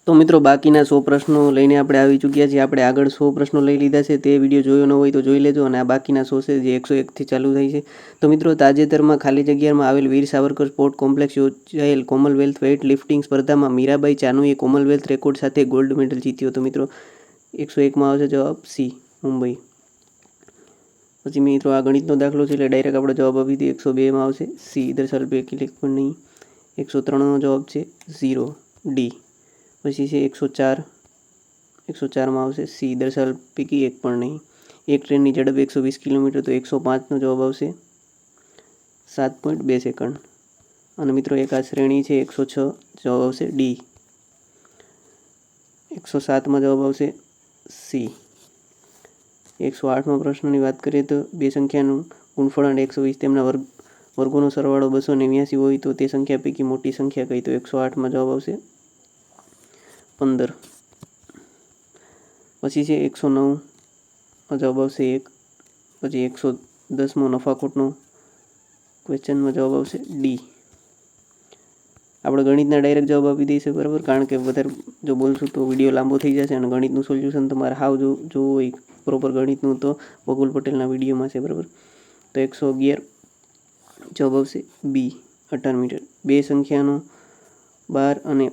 તો મિત્રો બાકીના 100 પ્રશ્નો લઈને આપણે આવી ચૂક્યા છીએ. આપણે આગળ 100 પ્રશ્નો લઈ લીધા છે. તે વિડીયો જોયો ન હોય તો જોઈ લેજો. અને આ બાકીના 100 છે જે 101થી ચાલુ થાય છે. તો મિત્રો તાજેતરમાં ખાલી જગ્યામાં આવેલ વીર સાવરકર સ્પોર્ટ કોમ્પ્લેક્સ યોજાયેલ કોમનવેલ્થ વેઇટ લિફ્ટિંગ સ્પર્ધામાં મીરાબાઈ ચાનુએ કોમનવેલ્થ રેકોર્ડ સાથે ગોલ્ડ મેડલ જીત્યો. તો મિત્રો 101માં આવશે જવાબ સી, મુંબઈ. પછી મિત્રો આ ગણિતનો દાખલો છે એટલે ડાયરેક્ટ આપણે જવાબ આપી દઈએ. 102માં આવશે સી, દર્શાવેલ પૈકી એક પણ નહીં. 103નો જવાબ છે 0, ડી. પછી છે 104. 104માં આવશે સી, દર્શાવેલ પૈકી એક પણ નહીં. એક ટ્રેનની ઝડપ 120 કિલોમીટર, તો 105નો જવાબ આવશે 7.2 સેકન્ડ. અને મિત્રો એક આ શ્રેણી છે 106, જવાબ આવશે ડી. 107માં જવાબ આવશે સી. 108માં પ્રશ્નની વાત કરીએ તો બે સંખ્યાનું ગુણફળ અને 120 તેમના વર્ગોનો સરવાળો 289 હોય તો તે સંખ્યા પૈકી મોટી સંખ્યા કઈ? તો 108માં જવાબ આવશે 15. પછી છે 109, જવાબ આવશે 1. પછી 110મો નફાખોટનો ક્વેશ્ચનમાં જવાબ આવશે ડી. આપણે ગણિતના ડાયરેક્ટ જવાબ આપી દઈશું, બરાબર, કારણ કે વધારે જો બોલશું તો વિડીયો લાંબો થઈ જશે. અને ગણિતનું સોલ્યુશન તમારે હાવ જોવું હોય પ્રોપર ગણિતનું તો બકુલ પટેલના વિડીયોમાં છે, બરાબર. તો 111 જવાબ આવશે બી, 18 મીટર. બે સંખ્યાનો 12 અને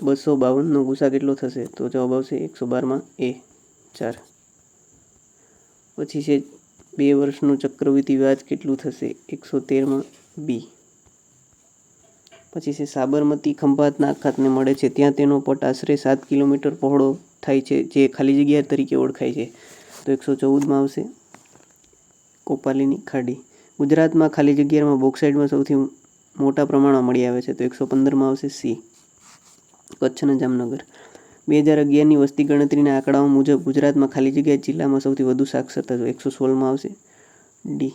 252નો ગુસા કેટલો થશે? તો જવાબ આવશે 112માં એ, 4. પછી છે 2 વર્ષનું ચક્રવૃદ્ધિ વ્યાજ કેટલું થશે? 113માં બી. પછી છે સાબરમતી ખંભાતના અખાતને મળે છે ત્યાં તેનો પટ આશરે 7 કિલોમીટર પહોળો થાય છે જે ખાલી જગ્યા તરીકે ઓળખાય છે. તો 114માં આવશે કોપાલીની ખાડી. ગુજરાતમાં ખાલી જગ્યામાં બોક્સાઇટમાં સૌથી મોટા પ્રમાણમાં મળી આવે છે. તો 115માં આવશે સી, કચ્છ અને જામનગર. 2011ની વસ્તી ગણતરીના આંકડાઓ મુજબ ગુજરાતમાં ખાલી જગ્યા જિલ્લામાં સૌથી વધુ સાક્ષરતા, તો 116માં આવશે ડી.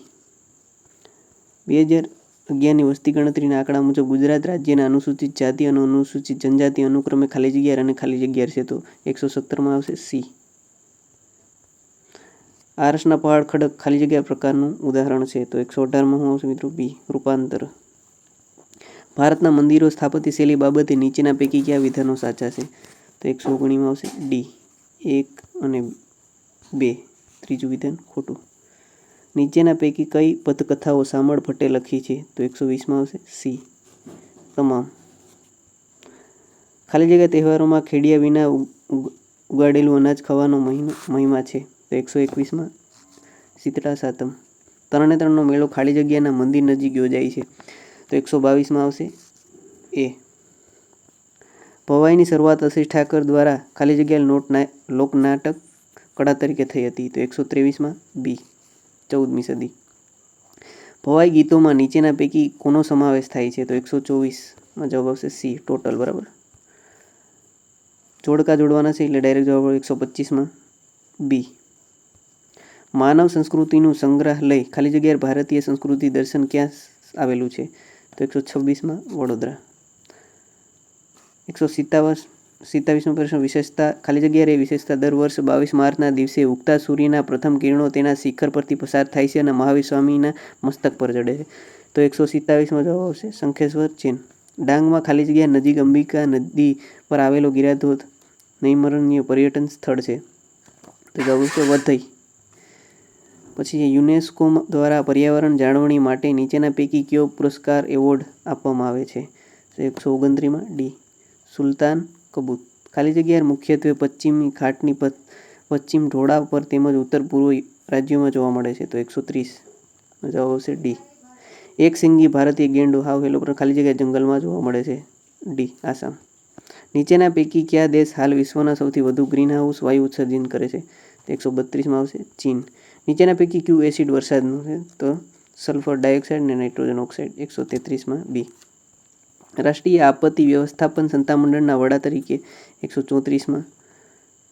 2011ની વસ્તી ગણતરીના આંકડા મુજબ ગુજરાત રાજ્યના અનુસૂચિત જાતિ અને અનુસૂચિત જનજાતિ અનુક્રમે ખાલી જગ્યા અને ખાલી જગ્યા છે. તો 117માં આવશે સી. આરસના પહાડ ખડક ખાલી જગ્યા પ્રકારનું ઉદાહરણ છે. તો 118માં શું આવશે મિત્રો? બી, રૂપાંતર. ભારતના મંદિરો સ્થાપત્ય શૈલી બાબતે નીચેના પૈકી કયા વિધાનો સાચા છે? તો 119માં આવશે ડી, 1 અને 2. ત્રીજું વિધાન ખોટું. નીચેના પૈકી કઈ પદકથાઓ સામળ ભટ્ટે લખી છે? તો 120માં આવશે સી, તમામ. ખાલી જગ્યા તહેવારોમાં ખેડિયા વિના ઉગાડેલું અનાજ ખાવાનો મહિમા છે. તો 121માં શીતળા સાતમ. તરણેતરનો મેળો ખાલી જગ્યાના મંદિર નજીક યોજાય છે. તો 122માં આવશે એ. ભવાઈની શરૂઆત આશિષ ઠાકર દ્વારા ખાલી જગ્યા લોકનાટક કળા તરીકે થઈ હતી. તો 123માં બી, 14મી સદી. ભવાઈ ગીતોમાં નીચેના પૈકી કોનો સમાવેશ થાય છે? તો 124માં જવાબ આવશે સી, ટોટલ, બરાબર. જોડકા જોડવાના છે એટલે ડાયરેક્ટ જવાબ 125માં બી. માનવ સંસ્કૃતિનું સંગ્રહાલય ખાલી જગ્યા ભારતીય સંસ્કૃતિ દર્શન ક્યાં આવેલું છે? તો 126માં વડોદરા. 127મો પ્રશ્ન, વિશેષતા ખાલી જગ્યા વિશેષતા દર વર્ષ 22 માર્ચના દિવસે ઉગતા સૂર્યના પ્રથમ કિરણો તેના શિખર પરથી પસાર થાય છે અને મહાવીર સ્વામીના મસ્તક પર ચડે છે. તો 127માં જવાબ આવશે શંખેશ્વર, ચીન. ડાંગમાં ખાલી જગ્યા નજીક અંબિકા નદી પર આવેલો ગિરાધોધ નૈમરણીય પર્યટન સ્થળ છે. તો જવાબ આવશે વધઈ. પછી યુનેસ્કો દ્વારા પર્યાવરણ જાળવણી માટે નીચેના પૈકી કયો પુરસ્કાર એવોર્ડ આપવામાં આવે છે? તો 129માં ડી, સુલતાન કબૂત. ખાલી જગ્યા મુખ્યત્વે પશ્ચિમી ઘાટની પશ્ચિમ ઢોળાવ પર તેમજ ઉત્તર પૂર્વ રાજ્યોમાં જોવા મળે છે. તો 130 જવાબ આવશે ડી. એક સિંગી ભારતીય ગેંડો હાવ હેલો પર ખાલી જગ્યા જંગલમાં જોવા મળે છે. ડી, આસામ. નીચેના પૈકી કયા દેશ હાલ વિશ્વના સૌથી વધુ ગ્રીનહાઉસ વાયુ ઉત્સર્જન કરે છે? તો 132માં આવશે ચીન. નીચેના પૈકી કયું એસિડ વરસાદનું છે? તો સલ્ફર ડાયોક્સાઇડ અને નાઇટ્રોજન ઓક્સાઇડ. 133માં બી. રાષ્ટ્રીય આપત્તિ વ્યવસ્થાપન સત્તામંડળના વડા તરીકે 134માં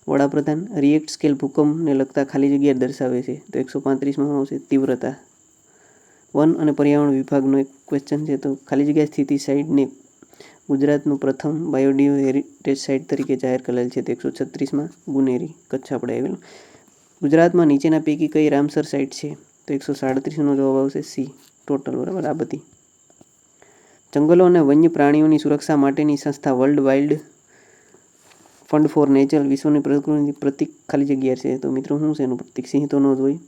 વડાપ્રધાન. રિએક્ટર સ્કેલ ભૂકંપને લગતા ખાલી જગ્યા દર્શાવે છે. તો 135માં આવશે તીવ્રતા. વન અને પર્યાવરણ વિભાગનો એક ક્વેશ્ચન છે. તો ખાલી જગ્યા સ્થિતિ સાઇટને ગુજરાતનું પ્રથમ બાયોડિવર્સિટી સાઇટ તરીકે જાહેર કરેલ છે. તો 136માં ગુનેરી, કચ્છ આપણે આવેલું. ગુજરાતમાં નીચેના પૈકી કઈ રામસર સાઇટ છે? તો 137નો જવાબ આવશે સી, ટોટલ, બરાબર, આ બધી. જંગલો અને વન્ય પ્રાણીઓની સુરક્ષા માટેની સંસ્થા world wild fund for nature વિશ્વની પ્રકૃતિની પ્રતિક ખાલી જગ્યા છે. તો મિત્રો શું છે એનું પ્રતિક? સિંહ તો ન જ હોય.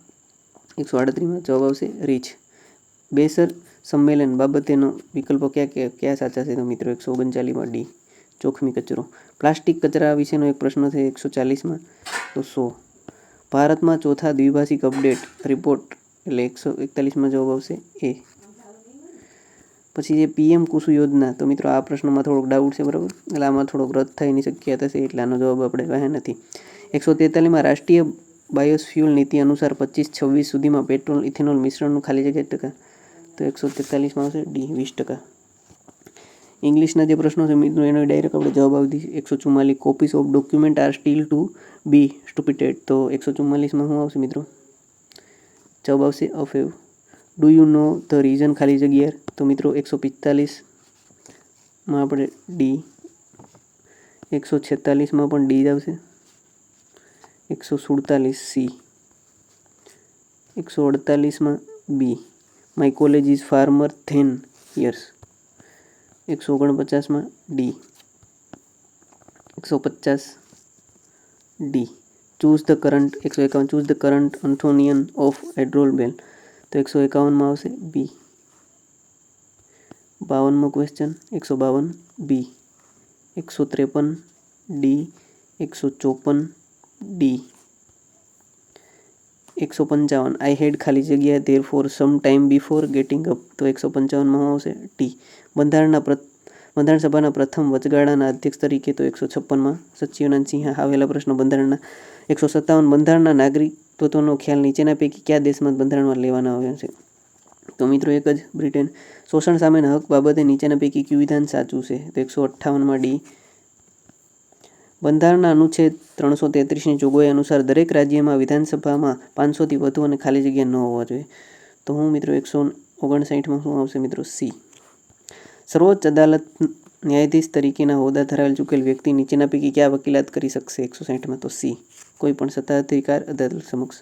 138માં જવાબ આવશે રીછ. બેસર સંમેલન બાબતેનો વિકલ્પો કયા સાચા છે? તો મિત્રો 139માં ડી ચોખમી કચરો. પ્લાસ્ટિક કચરા વિશેનો એક પ્રશ્ન છે 140માં, તો 100. ભારતમાં ચોથા દ્વિભાષિક અપડેટ રિપોર્ટ એટલે 141માં જવાબ આવશે એ. પછી જે PM કુસુ યોજના, તો મિત્રો આ પ્રશ્નમાં થોડોક ડાઉટ છે, બરાબર, એટલે આમાં થોડોક રદ થવાની શક્યતા છે, એટલે આનો જવાબ આપણે વાહે નથી. 143માં રાષ્ટ્રીય બાયોફ્યુલ નીતિ અનુસાર 25-26 સુધીમાં પેટ્રોલ ઇથેનોલ મિશ્રણનું ખાલી જગ્યા ટકા, તો 143માં આવશે ડી 20%. ઇંગ્લિશના જે પ્રશ્નો છે મિત્રો એનો ડાયરેક્ટ આપણે જવાબ આવી દઈએ. 144 copies of document are still to be stipulated, તો 144માં શું આવશે મિત્રો? જવાબ આવશે a few. Do you know the reason ખાલી જગ્યા, તો મિત્રો 145માં આપણે ડી. 146માં પણ ડી જ આવશે. 147 સી. 148માં B. My college is farmer than years. 149માં D. 150 D. Choose the current. 151 choose the current antonym of adroit bell, તો 151માં આવશે બી. 52મો question 152 B. 153 D. 154 D. 155 I had ખાલી જગ્યા there for some time before getting up, તો 155માં આવશે ટી. બંધારણ સભાના પ્રથમ વચગાળાના અધ્યક્ષ તરીકે, તો 156માં સચ્ચિદાનંદ સિંહ. આવેલા પ્રશ્નો બંધારણના. 157 બંધારણના નાગરિકત્વનો ખ્યાલ નીચેના પૈકી કયા દેશમાં બંધારણમાં લેવામાં આવ્યો છે? તો મિત્રો એક જ, બ્રિટન. શોષણ સામેના હક બાબતે નીચેના પૈકી કયું વિધાન સાચું છે? તો 158માં ડી. બંધારણના અનુચ્છેદ 333ની જોગવાઈ અનુસાર દરેક રાજ્યમાં વિધાનસભામાં 500થી વધુ અને ખાલી જગ્યા ન હોવા જોઈએ. તો હું મિત્રો 159માં શું આવશે મિત્રો? સી. સર્વોચ્ચ અદાલત ન્યાયાધીશ તરીકેના હોદ્દા ધરાવેલ ચૂકેલ વ્યક્તિ નીચેના પૈકી ક્યાં વકીલાત કરી શકશે? 160માં, તો સી. કોઈ પણ સત્તાધિકાર અદાલત સમક્ષ.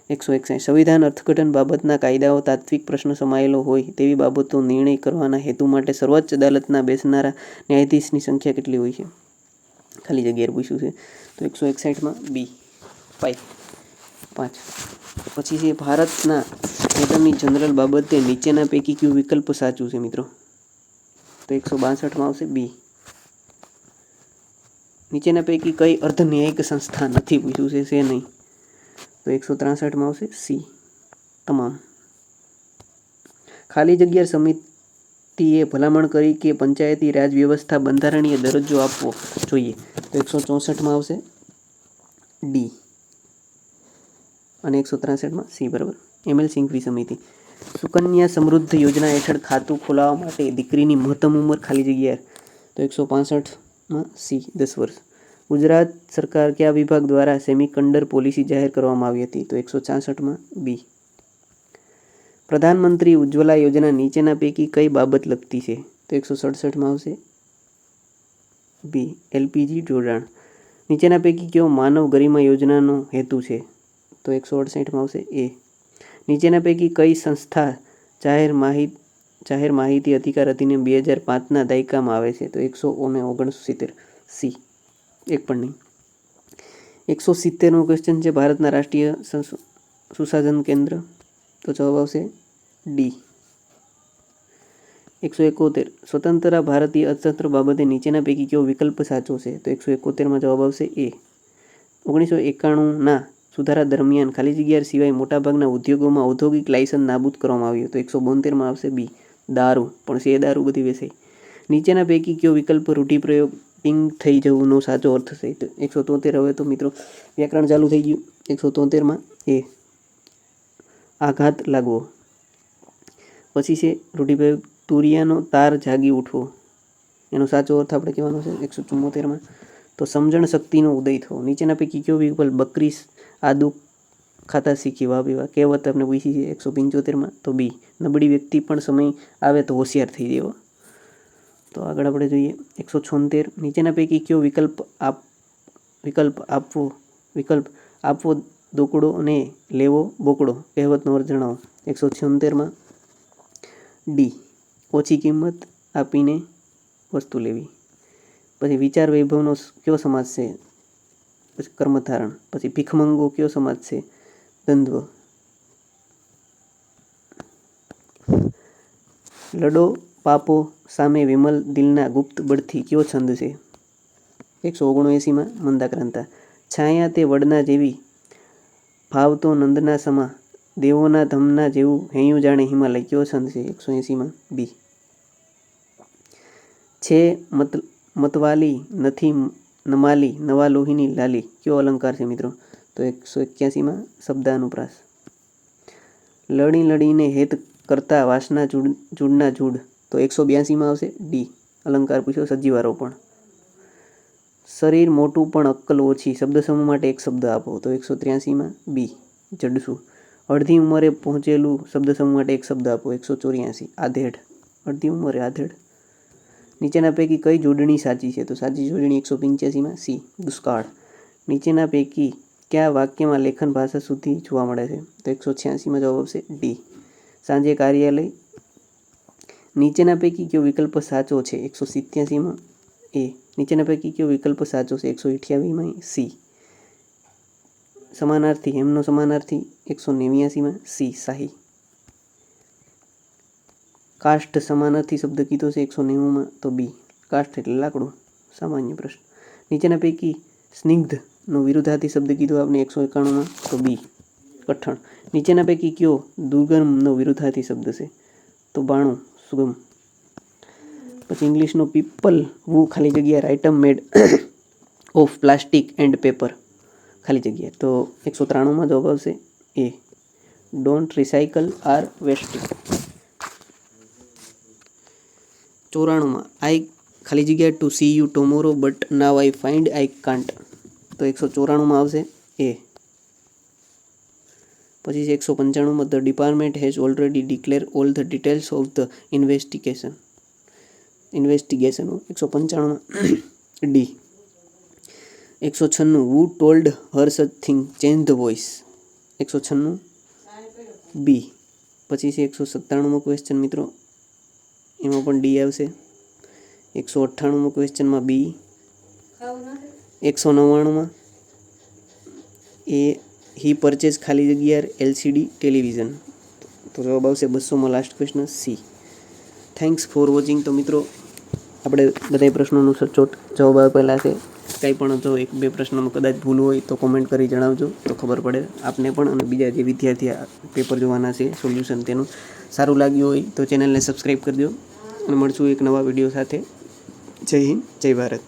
161 સંવિધાન અર્થઘટન બાબતના કાયદાઓ તાત્વિક પ્રશ્ન સમાયેલો હોય તેવી બાબતો નિર્ણય કરવાના હેતુ માટે સર્વોચ્ચ અદાલતના બેસનારા ન્યાયાધીશની સંખ્યા કેટલી હોય છે? ખાલી જગ્યા પૂછ્યું છે, તો 161માં બી 5. પછી છે ભારતના એટર્ની જનરલ બાબતે નીચેના પૈકી કયું વિકલ્પ સાચું છે મિત્રો? તો 162માં આવશે બી. નીચેના પૈકી કઈ અર્ધ ન્યાયિક સંસ્થા નથી પૂછ્યું છે નહીં, તો 163માં આવશે સી તમામ. ખાલી જગ્યા સમિતિએ ભલામણ કરી કે પંચાયતી રાજ વ્યવસ્થા બંધારણીય દરજ્જો આપવો જોઈએ, તો 164માં આવશે ડી અને 163માં સી, બરાબર. ML સિંઘવી સમિતિ. સુકન્યા સમૃદ્ધિ યોજના હેઠળ ખાતું ખોલાવવા માટે દીકરીની મહત્તમ ઉંમર ખાલી જગ્યા, તો 165માં સી 10 વર્ષ. ગુજરાત સરકાર કયા વિભાગ દ્વારા સેમિકન્ડક્ટર પોલિસી જાહેર કરવામાં આવી હતી? તો 166માં બી. પ્રધાનમંત્રી ઉજ્જવલા યોજના નીચેના પૈકી કઈ બાબત લગતી છે? તો 167માં આવશે બી. LPG જોડાણ. નીચેના પૈકી કયો માનવ ગરિમા યોજનાનો હેતુ છે? તો 168માં આવશે એ. નીચેના પૈકી કઈ સંસ્થા જાહેર માહિતી અધિકાર અધિનિયમ 2005ના દાયકામાં આવે છે? તો 169 સી. એક પણ નહીં. 170મો ક્વેશ્ચન છે ભારતના રાષ્ટ્રીય સુશાસન કેન્દ્ર, તો જવાબ આવશે ડી. 171 સ્વતંત્ર ભારતીય અર્થતંત્ર બાબતે નીચેના પૈકી કયો વિકલ્પ સાચો છે? તો 171માં જવાબ આવશે એ. 1991ના સુધારા દરમિયાન ખાલી જગ્યા સિવાય મોટાભાગના ઉદ્યોગોમાં ઔદ્યોગિક લાયસન્સ નાબૂદ કરવામાં આવ્યું, તો 172માં આવશે બી. દારૂ, પણ છે દારૂ બધી વેચાય. નીચેના પૈકી કયો વિકલ્પ રૂઢિપ્રયોગ પિંગ થઈ જવુંનો સાચો અર્થ છે? તો 173. હવે તો મિત્રો વ્યાકરણ ચાલુ થઈ ગયું. 173માં એ આઘાત લાગવો. પછી છે રૂઢિપ્રયોગ તુરિયાનો તાર જાગી ઉઠવો, એનો સાચો અર્થ આપણે કહેવાનો છે 174માં, તો સમજણ શક્તિનો ઉદય થવો. નીચેના પૈકી કયો વિકલ્પ બકરી આદુ ખાતા શીખી વાહ વિવાહ કહેવત આપણે પૂછી છે 175માં, તો બી. નબળી વ્યક્તિ પણ સમય આવે તો હોશિયાર થઈ દેવો. તો આગળ આપણે જોઈએ 176. નીચેના પૈકી કયો વિકલ્પ આપવો દોકડો અને લેવો બોકડો કહેવતનો અર્થ જણાવો. 176માં ડી. ઓછી કિંમત આપીને વસ્તુ લેવી. પછી વિચાર વૈભવનો કયો સમાસ છે? પછી કર્મધારણ. પછી ભીખમંગો કયો સમાસ છે? દ્વંદ્વ. લડો પાપો સામે વિમલ દિલના ગુપ્ત બળથી કયો છંદ છે? 179માં મંદાક્રાંતા. છાયા તે વડના જેવી ભાવ તો નંદના સમા દેવોના ધમના જેવું હૈયું જાણે હિમાલય કયો છંદ છે? 180માં બી. છે મતવાલી નથી નમાલી નવા લોહીની લાલી કયો અલંકાર છે મિત્રો? તો 181માં શબ્દાનુપ્રાસ. લડી લડીને હેત કરતા વાસના જૂડના જૂડ તો 182માં આવશે ડી. અલંકાર પૂછ્યો સજીવારોપણ. શરીર મોટું પણ અક્કલ ઓછી શબ્દ સમૂહ માટે એક શબ્દ આપો તો 183માં બી. જડસું. અડધી ઉંમરે પહોંચેલું શબ્દ સમૂહ માટે એક શબ્દ આપો 184. આધેડ. અડધી ઉંમરે આધેડ. નીચેના પૈકી કઈ જોડણી સાચી છે? તો સાચી જોડણી 185માં સી. દુષ્કાળ. નીચેના પૈકી કયા વાક્યમાં લેખન ભાષા સુધી જોવા મળે છે? તો 186માં જવાબ આવશે ડી. સાંજે કાર્યાલય. નીચેના પૈકી કયો વિકલ્પ સાચો છે? 187માં એ. નીચેના પૈકી કયો વિકલ્પ સાચો છે? 128માં સી. સમાનાર્થી. એમનો સમાનાર્થી 189માં સી. શાહી. કાષ્ઠ સમાનાર્થી શબ્દ કીધો છે 190માં તો બી. કાષ્ઠ એટલે લાકડું. સામાન્ય પ્રશ્ન. નીચેના પૈકી સ્નિગ્ધનો વિરુદ્ધાર્થી શબ્દ કીધો આપણે 191માં તો બી. કઠણ. નીચેના પૈકી કયો દુર્ગમનો વિરુદ્ધાર્થી શબ્દ છે? તો બાણું. સુગમ. પછી ઇંગ્લિશનો પીપલ વુ ખાલી જગ્યા item made of plastic and paper ખાલી જગ્યા તો 193માં જવાબ આવશે A. Don't recycle are wasting. 94માં આઈ ખાલી જગ્યા to see you tomorrow but now I find I can't તો 194માં આવશે એ. પછી 195માં the department has already declare all the details of the investigation 195માં D. 196 who told her such thing change the voice 196 બી. પછી છે 197માં question મિત્રો, એમાં પણ ડી આવશે. 198માં ક્વેશ્ચનમાં બી. 199માં એ હી પરચેઝ ખાલી જગ્યા એલસીડી ટેલિવિઝન તો જવાબ આવશે 200માં last question C. Thanks for watching. તો મિત્રો આપણે બધા પ્રશ્નોનું સચોટ જવાબ આપેલા છે. કંઈ પણ જો એક બે પ્રશ્નોમાં કદાચ ભૂલ હોય તો કોમેન્ટ કરી જણાવજો તો ખબર પડે આપને પણ અને બીજા જે વિદ્યાર્થી પેપર જોવાના છે સોલ્યુશન તેનું સારું લાગ્યું હોય તો ચેનલને સબસ્ક્રાઈબ કરી દો અને મળશું એક નવા વિડીયો સાથે. જય હિન્દ, જય ભારત.